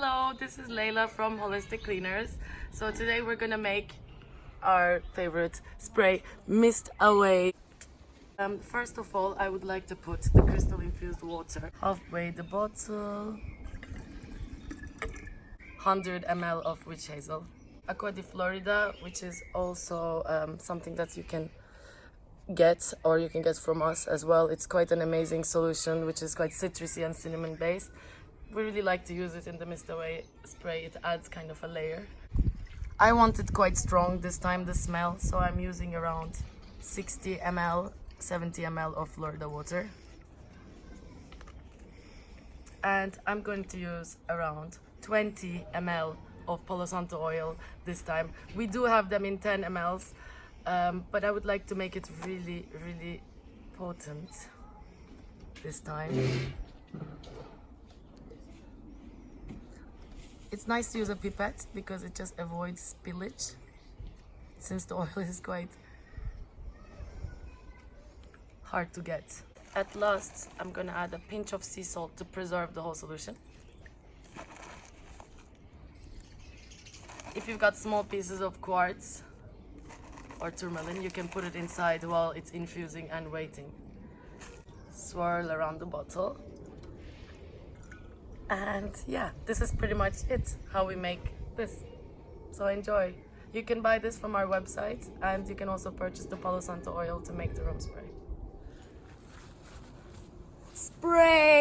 Hello, this is Layla from Holistic Cleaners. So today we're gonna make our favorite spray, Mist Away. First of all, I would like to put the crystal infused water halfway the bottle, 100 ml of witch hazel. Aqua di Florida, which is also something that you can get or you can get from us as well. It's quite an amazing solution, which is quite citrusy and cinnamon based. We really like to use it in the Mist Away spray. It adds kind of a layer. I want it quite strong this time, the smell, so I'm using around 60 ml, 70 ml of Florida water. And I'm going to use around 20 ml of Palo Santo oil this time. We do have them in 10 mls, but I would like to make it really, really potent this time. It's nice to use a pipette because it just avoids spillage, since the oil is quite hard to get. At last, I'm gonna add a pinch of sea salt to preserve the whole solution. If you've got small pieces of quartz or tourmaline, you can put it inside while it's infusing and waiting. Swirl around the bottle. And yeah, this is pretty much it, how we make this. So enjoy. You can buy this from our website, and you can also purchase the Palo Santo oil to make the room spray. Spray!